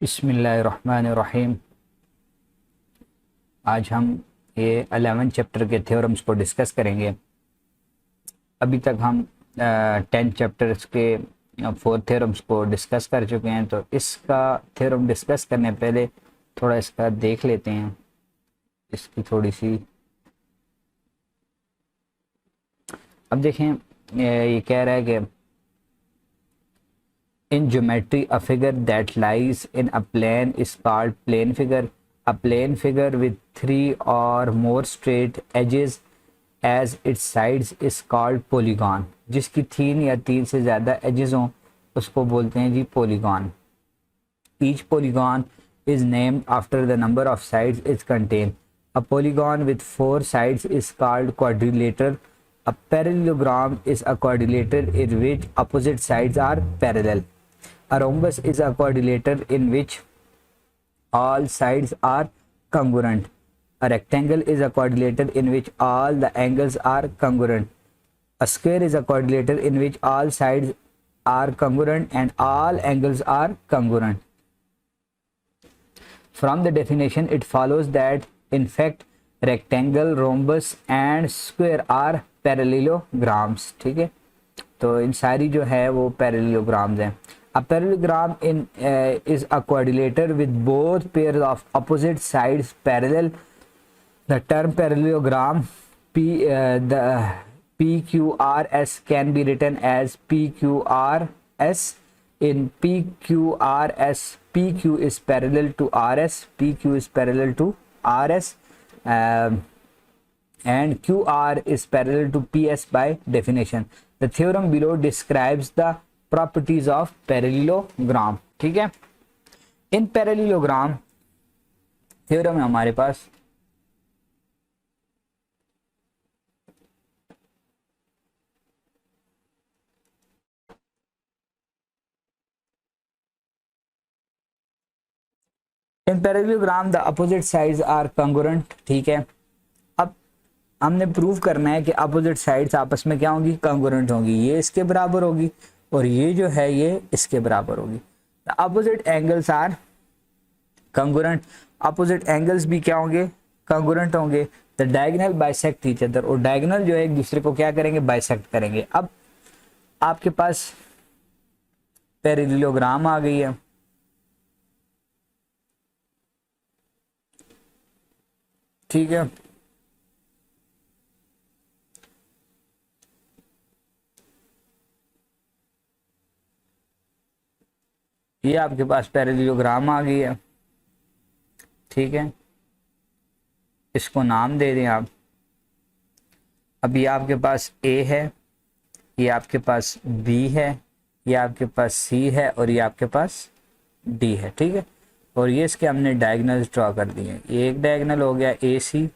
बिस्मिल्लाहिर्रहमानिर्रहीम। आज हम ये 11 चैप्टर के थ्योरम्स को डिस्कस करेंगे। अभी तक हम 10 चैप्टर्स के 4 थ्योरम्स को डिस्कस कर चुके हैं, तो इसका थ्योरम डिस्कस करने पहले थोड़ा इसका देख लेते हैं। इसकी थोड़ी सी अब देखें, ये कह रहा है कि in geometry a figure that lies in a plane is called plane figure. A plane figure with 3 or more straight edges as its sides is called polygon. जिसकी 3 या 3 से ज़्यादा edges हों उसको बोलते हैं जी polygon. Each polygon is named after the number of sides it contains. A polygon with 4 sides is called quadrilateral. A parallelogram is a quadrilateral in which opposite sides are parallel. A rhombus is a quadrilateral in which all sides are congruent. A rectangle is a quadrilateral in which all the angles are congruent. A square is a quadrilateral in which all sides are congruent and all angles are congruent. From the definition, it follows that in fact rectangle, rhombus and square are parallelograms. ठीक है, तो इन सारी जो है वो parallelograms हैं. A parallelogram is a quadrilateral with both pairs of opposite sides parallel. The term parallelogram the PQRS can be written as PQRS. In PQRS, PQ is parallel to RS, PQ is parallel to RS, and QR is parallel to PS by definition. The theorem below describes the properties of parallelogram. ठीक है, इन parallelogram theorem है हमारे पास in parallelogram the opposite sides are congruent. ठीक है, अब हमने प्रूव करना है कि अपोजिट साइड्स आपस में क्या होंगी, कंग्रुएंट होंगी. ये इसके बराबर होगी और ये जो है ये इसके बराबर होगी. The opposite angles are congruent. Opposite angles भी क्या होंगे, कंग्रुएंट होंगे. The diagonal bisect each other, और डायगोनल जो है एक दूसरे को क्या करेंगे, बाइसेक्ट करेंगे. अब आपके पास पैरेललोग्राम आ गई है. ठीक है, ये आपके पास पैरेललोग्राम आ गई है. ठीक है, इसको नाम दे दें आप. अब ये आपके पास A है, ये आपके पास B है, ये आपके पास C है और ये आपके पास D है. ठीक है, और ये इसके हमने डायगोनल्स ड्रॉ कर दिए. ये एक डायगोनल हो गया AC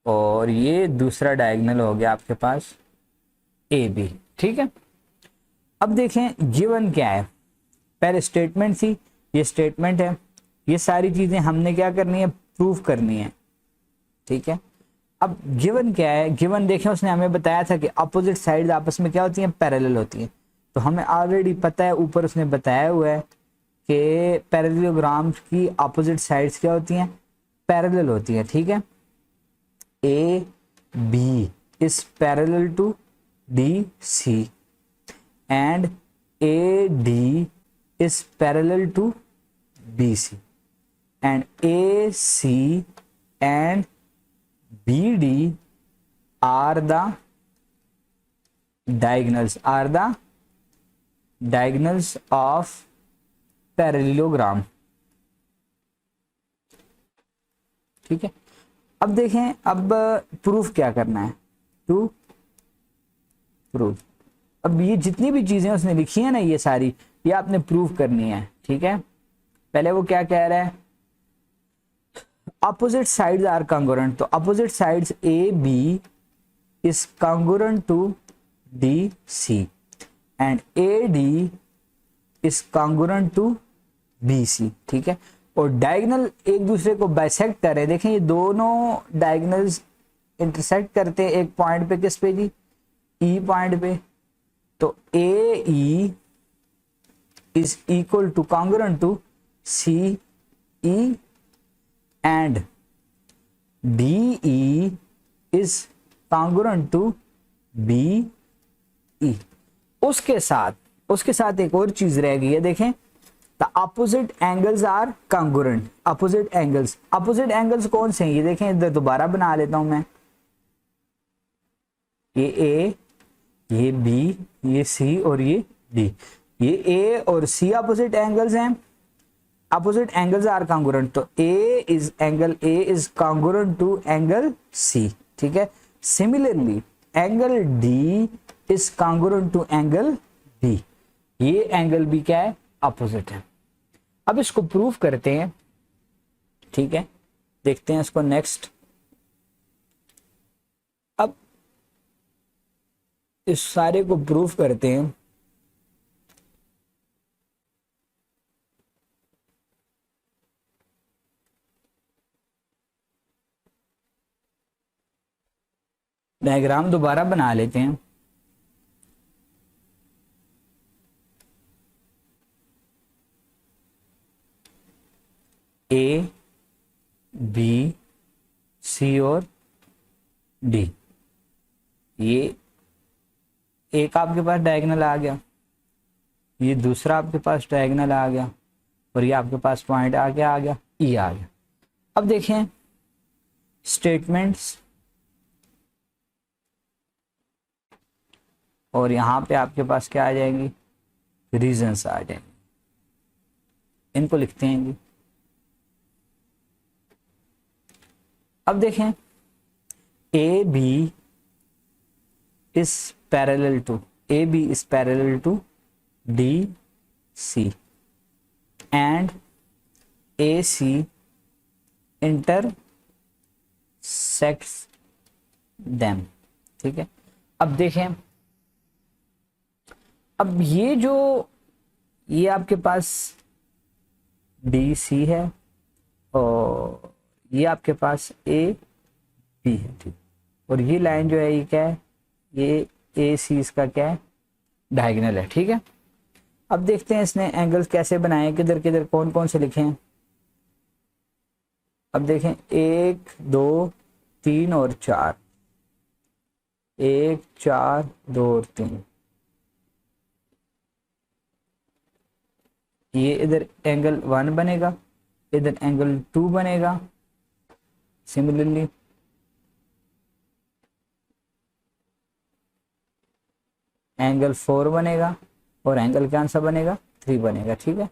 और ये दूसरा डायगोनल हो गया आपके पास AB. ठीक है, अब देखें गिवन क्या है. पहले स्टेटमेंट थी, ये स्टेटमेंट है. ये सारी चीजें हमने क्या करनी है, प्रूफ करनी है. ठीक है, अब गिवन क्या है. गिवन देखें, उसने हमें बताया था कि अपोजिट साइड आपस में क्या होती हैं, पैरेलल होती हैं. तो हमें ऑलरेडी पता है, ऊपर उसने बताया हुआ है कि पैरेललोग्राम्स की अपोजिट साइड्स क्या होती हैं, पैरेलल होती हैं. ठीक है, AB is parallel to DC and AD is parallel to BC and AC and BD are the diagonals of parallelogram. ठीक है, अब देखें, अब प्रूफ क्या करना है, टू प्रूफ. अब ये जितनी भी चीजें उसने लिखी है ना, ये सारी ये आपने प्रूफ करनी है. ठीक है, पहले वो क्या कह रहा है, opposite sides are congruent. तो opposite sides AB is congruent to DC and AD is congruent to BC. ठीक है, और डायगोनल एक दूसरे को बाइसेक्ट कर रहे हैं. देखें, ये दोनों डायगोनल्स इंटरसेक्ट करते हैं एक पॉइंट पे. किस पे जी, E पॉइंट पे. तो AE is equal to congruent to CE and DE is congruent to BE। उसके साथ एक और चीज रह गई है, देखें, the opposite angles are congruent. Opposite angles कौन से हैं, ये देखें, इधर दोबारा बना लेता हूं मैं, ये ए, ये बी, ये सी और ये डी। ये ए और सी अपोजिट एंगल्स हैं, अपोजिट एंगल्स आर कॉन्ग्रुएंट, तो A is congruent to angle C, ठीक है। Similarly angle D is congruent to angle B, ये एंगल भी क्या है, अपोजिट है। अब इसको प्रूव करते हैं, ठीक है, देखते हैं इसको नेक्स्ट। अब इस सारे को प्रूव करते हैं। डायग्राम दोबारा बना लेते हैं। ए, बी, सी और डी, ये एक आपके पास डायगोनल आ गया, ये दूसरा आपके पास डायगोनल आ गया, और ये आपके पास पॉइंट आ गया ई आ गया। अब देखें स्टेटमेंट्स, और यहां पे आपके पास क्या आ जाएंगी, रीजंस आ जाएंगे, इनको लिखते हैं जी। अब देखें A B is parallel to D C and A C intersects them, ठीक है। अब देखें, अब ये आपके पास डी सी है और ये आपके पास ए बी है, ठीक, और ये लाइन जो है ये क्या है, ये ए सी इसका क्या है, डायगोनल है, ठीक है। अब देखते हैं इसने एंगल्स कैसे बनाए, किधर किधर कौन कौन से लिखे हैं। अब देखें 1 2 3 और 4, 1 4 2 और 3, ये इधर एंगल 1 बनेगा, इधर एंगल 2 बनेगा। सिमिलरली एंगल 4 बनेगा और एंगल क्या सा बनेगा, 3 बनेगा, ठीक है।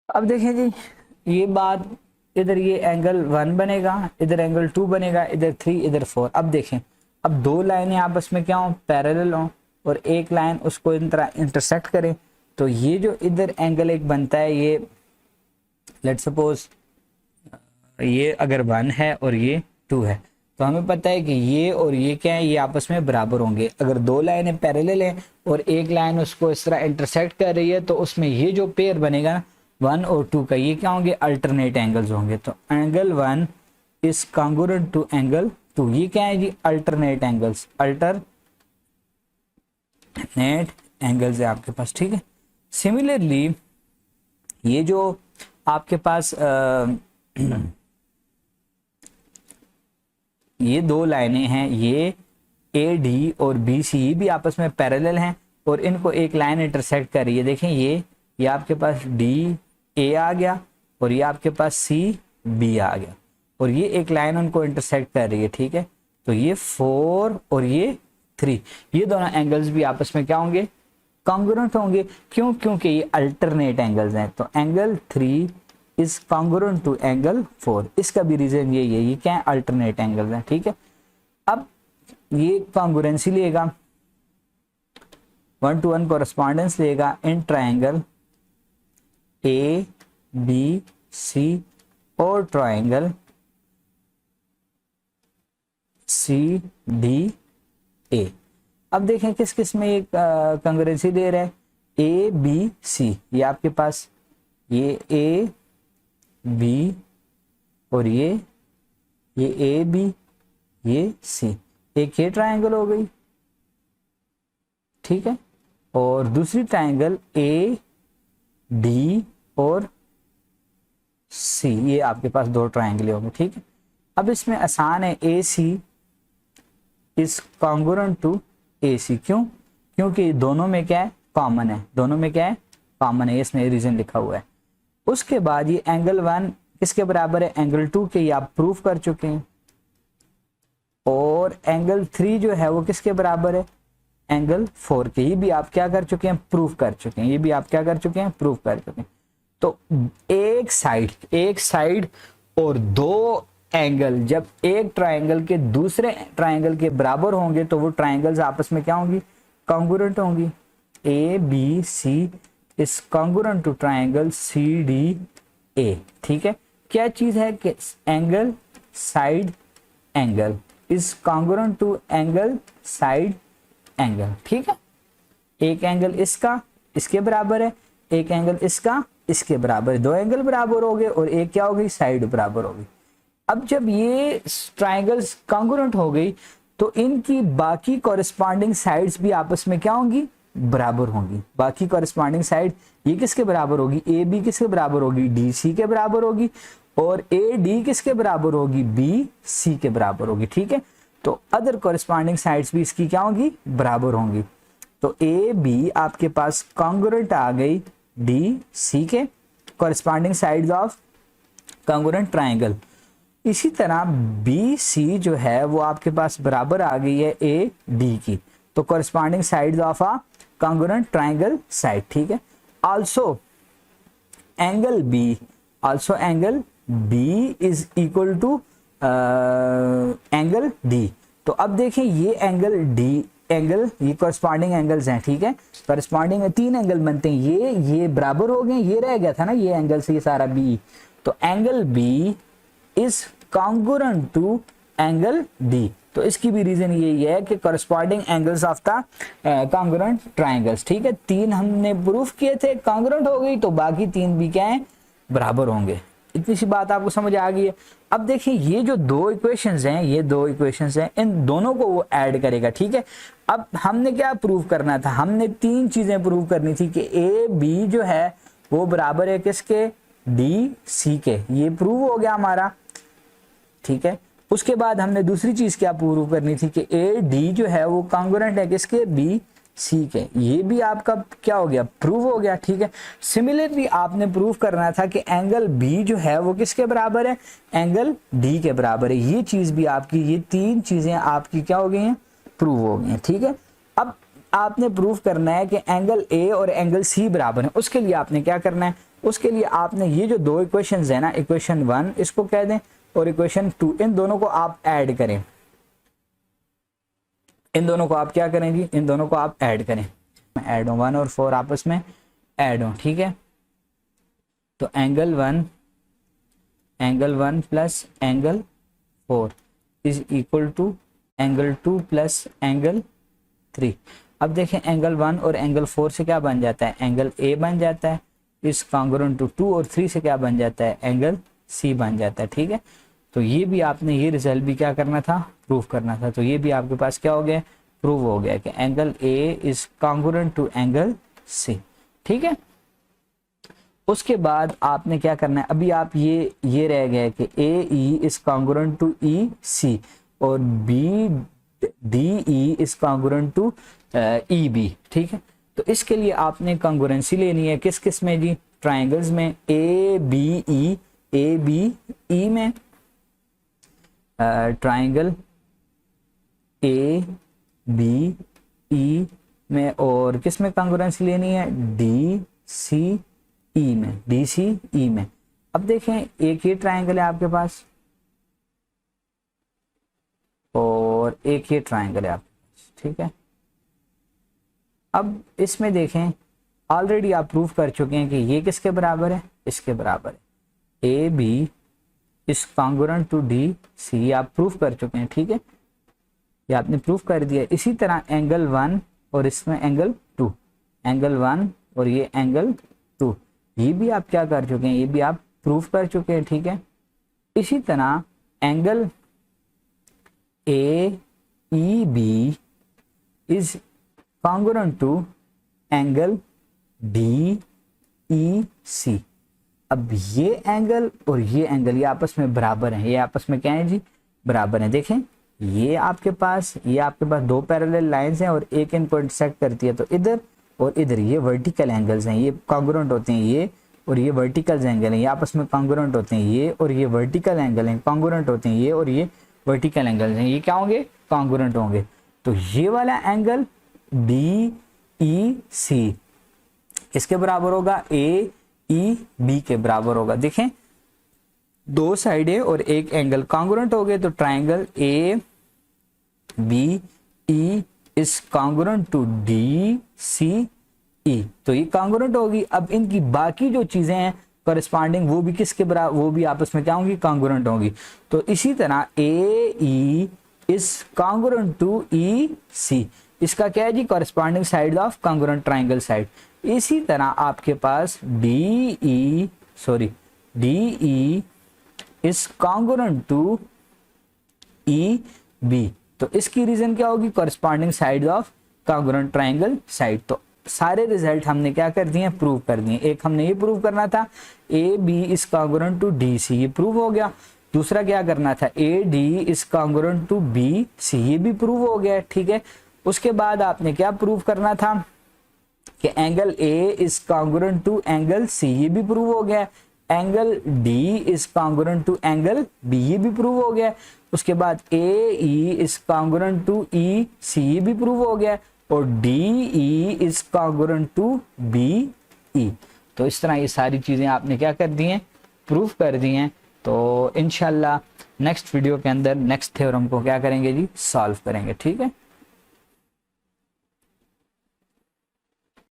अब देखें जी, ये बात, इधर ये एंगल 1 बनेगा, इधर एंगल 2 बनेगा, इधर 3, इधर 4। अब देखें, अब दो लाइनें आपस में क्या हो, पैरेलल हो, और एक लाइन उसको इन तरह इंटरसेक्ट करें, तो ये जो इधर एंगल एक बनता है, ये लेट्स सपोज ये अगर 1 है और ये 2 है, तो हमें पता है कि ये और ये क्या है, ये आपस में बराबर होंगे। अगर दो लाइनें पैरेलल हैं और एक लाइन उसको इस तरह इंटरसेक्ट कर रही है, तो उसमें ये जो पेयर बनेगा ना 1 और 2 का, ये क्या होंगे, अल्टरनेट एंगल्स होंगे। तो angle 1 is congruent to angle 2, ये क्या है जी, अल्टरनेट एंगल्स, अल्टरनेट एंगल्स है आपके पास, ठीक है। सिमिलरली ये जो आपके पास ये दो लाइनें हैं, ये ए डी और बी सी भी आपस में पैरेलल हैं, और इनको एक लाइन इंटरसेक्ट कर रही है। देखें ये आपके पास डी ए आ गया, और ये आपके पास सी बी आ गया, और ये एक लाइन उनको इंटरसेक्ट कर रही है, ठीक है। तो ये 4 और ये 3, ये दोनों एंगल्स भी आपस में क्या होंगे, कॉन्ग्रुएंट होंगे। क्यों, क्योंकि ये अल्टरनेट एंगल्स हैं। तो angle 3 is congruent to angle 4, इसका भी रीजन यही है, ये क्या है, अल्टरनेट एंगल्स हैं, ठीक है। अब ये कॉन्ग्रुएंसी लेगा, 1-to-1 कोरेस्पॉन्डेंस लेगा इन ट्रायंगल ए बी सी और ट्रायंगल सी डी ए। अब देखें किस किस में एक कंग्रेंसी दे रहा है, ए बी सी, ये आपके पास ये ए बी और ये ए बी ये सी, एक ये ट्रायंगल हो गई, ठीक है। और दूसरी ट्रायंगल ए डी और सी, ये आपके पास दो ट्रायंगल हो गए, ठीक है। अब इसमें आसान है, ए सी इज कॉन्ग्रुएंट टू ए सी, क्यों? क्योंकि दोनों में क्या है, कॉमन है, दोनों में क्या है, कॉमन है, इसमें रीजन लिखा हुआ है। उसके बाद ये एंगल 1 किसके बराबर है, एंगल 2 के, ये आप प्रूफ कर चुके हैं। और एंगल 3 जो है वो किसके बराबर है, एंगल 4 के, ये भी आप क्या कर चुके हैं, प्रूफ कर चुके हैं, ये भी आप क्या कर चुके हैं, प्रूफ कर चुके हैं। तो एक साइड और दो एंगल जब एक ट्रायंगल के दूसरे ट्रायंगल के बराबर होंगे तो वो ट्रायंगल्स आपस में क्या होंगी, कॉन्ग्रुएंट होंगी। A B C is congruent to triangle C D A, ठीक है। क्या चीज है कि angle side angle is congruent to angle side angle, ठीक है। एक एंगल इसका इसके बराबर है, एक एंगल इसका इसके बराबर है, दो एंगल बराबर हो गए और एक क्या हो गई, साइड बराबर हो गई। अब जब ये ट्रायंगल्स कॉन्ग्रुएंट हो गई तो इनकी बाकी कॉरेस्पॉन्डिंग साइड्स भी आपस में क्या होंगी, बराबर होंगी। बाकी कॉरेस्पॉन्डिंग साइड ये किसके बराबर होगी, ए बी किसके बराबर होगी, डी सी के बराबर होगी, और ए डी किसके बराबर होगी, बी सी के बराबर होगी, ठीक है। तो अदर कॉरेस्पॉन्डिंग साइड्स भी इसकी क्या होंगी, बराबर होंगी। तो ए बी आपके पास कॉन्ग्रुएंट आ गई डी सी के, corresponding sides of congruent triangle. इसी तरह बी सी जो है वो आपके पास बराबर आ गई है ए डी की, तो corresponding sides of a congruent triangle side, ठीक है। Also angle B is equal to angle D. तो अब देखें ये एंगल डी एंगल, ये कॉरेस्पॉन्डिंग एंगल्स हैं, ठीक है। कॉरेस्पॉन्डिंग तीन एंगल बनते हैं, ये बराबर हो गए, ये रह गया था ना ये एंगल से ये सारा बी, तो angle B is congruent to angle D. तो इसकी भी रीजन यही है कि corresponding angles of the congruent triangles, ठीक है। तीन हमने प्रूफ किए थे, कॉन्ग्रुएंट हो गई तो बाकी तीन भी क्या है, बराबर होंगे। इतनी सी बात आपको समझ आ गई है। अब देखिए ये जो दो इक्वेशंस हैं, ये दो इक्वेशंस हैं, इन दोनों को वो ऐड करेगा, ठीक है। अब हमने क्या प्रूव करना था, हमने तीन चीजें प्रूव करनी थी कि ए बी जो है वो बराबर है किसके, डी सी के, ये प्रूव हो गया हमारा, ठीक है। उसके बाद हमने दूसरी चीज क्या प्रूव करनी थी कि ए डी जो है वो कॉन्ग्रुएंट है किसके, बी सी के, ये भी आपका क्या हो गया, प्रूव हो गया, ठीक है। सिमिलरली आपने प्रूव करना था कि एंगल बी जो है वो किसके बराबर है, एंगल डी के बराबर है। ये चीज भी आपकी, ये तीन चीजें आपकी क्या हो गई हैं, प्रूव हो गई हैं, ठीक है। अब आपने प्रूव करना है कि एंगल ए और एंगल सी बराबर है। उसके लिए आपने क्या करना है, उसके लिए आपने ये जो दो इक्वेशंस है ना, इक्वेशन 1 इसको कह दें और इक्वेशन 2, इन दोनों को आप ऐड करें। इन दोनों को आप क्या करेंगे, इन दोनों को आप ऐड करें, ऐड हो 1 और 4 आपस में ऐड हो, ठीक है। तो angle 1 plus angle 4 is equal to angle 2 plus angle 3। अब देखें एंगल 1 और एंगल 4 से क्या बन जाता है, एंगल ए बन जाता है, इस कॉन्ग्रुएंट टू 2 और 3 से क्या बन जाता है, एंगल सी बन जाता है, ठीक है। तो ये भी आपने, ये रिजल्ट भी क्या करना था, प्रूव करना था। तो ये भी आपके पास क्या हो गया, प्रूव हो गया कि angle A is congruent to angle C, ठीक है। उसके बाद आपने क्या करना है, अभी आप ये रह गया कि A E is congruent to E C और B D E is congruent to E B, ठीक है। तो इसके लिए आपने कॉन्ग्रुएंसी लेनी है किस किस में जी, ट्रायंगल्स में, ए बी ई में, ट्रायंगल ए बी ई में, और किस में कॉन्ग्रुएंसी लेनी है, डी सी ई में, डी सी ई में। अब देखें एक ये ट्रायंगल है आपके पास और एक ये ट्रायंगल है आपके पास, ठीक है। अब इसमें देखें ऑलरेडी आप प्रूफ कर चुके हैं कि ये किसके बराबर है, इसके बराबर है, A B is congruent to D C, आप प्रूफ कर चुके हैं, ठीक है। ये आपने प्रूफ कर दिया। इसी तरह एंगल 1 और इसमें एंगल 2, एंगल 1 और ये एंगल 2, ये भी आप क्या कर चुके हैं, ये भी आप प्रूफ कर चुके हैं, ठीक है। इसी तरह angle AEB is congruent to angle DEC। अब ये एंगल और ये एंगल ये आपस में बराबर हैं, ये आपस में क्या है जी, बराबर हैं। देखें ये आपके पास दो पैरेलल लाइंस हैं और एक इनको इंटरसेक्ट करती है, तो इधर और इधर ये वर्टिकल एंगल्स हैं, ये कॉन्ग्रुएंट होते हैं, ये और ये वर्टिकल एंगल हैं, ये आपस में कॉन्ग्रुएंट होते हैं, ये और ये वर्टिकल एंगल हैं कॉन्ग्रुएंट होते हैं, ये और ये वर्टिकल एंगल्स हैं, ये क्या होंगे, कॉन्ग्रुएंट होंगे। तो ये वाला एंगल DEC किसके बराबर होगा, AEB के बराबर होगा। देखें दो साइडें और एक एंगल कॉन्ग्रुएंट हो गए, तो triangle ABE is congruent to DCE, तो ये कॉन्ग्रुएंट होगी। अब इनकी बाकी जो चीजें हैं कॉरेस्पॉन्डिंग वो भी किसके बराबर, वो भी आपस में क्या होंगी, कॉन्ग्रुएंट होंगी। तो इसी तरह AE is congruent to EC, इसका क्या है जी, corresponding side of congruent triangle side. इसी तरह आपके पास DE is congruent to EB, तो इसकी रीजन क्या होगी, corresponding side of congruent triangle side. तो सारे रिजल्ट हमने क्या कर दिए, प्रूव कर दिए। एक हमने ये प्रूव करना था AB is congruent to DC, ये प्रूव हो गया। दूसरा क्या करना था, AD is congruent to BC, ये भी प्रूव हो गया, ठीक है। उसके बाद आपने क्या प्रूव करना था कि angle A is congruent to angle C, ये भी प्रूव हो गया। Angle D is congruent to angle B, ये भी प्रूव हो गया। उसके बाद AE is congruent to EC, ये भी प्रूव हो गया। और DE is congruent to BE। तो इस तरह ये सारी चीजें आपने क्या कर दी हैं, प्रूफ कर दी हैं। तो इंशाल्लाह नेक्स्ट वीडियो के अंदर नेक्स्ट थ्योरम को क्या करेंगे जी, सॉल्व करेंगे, ठीक है।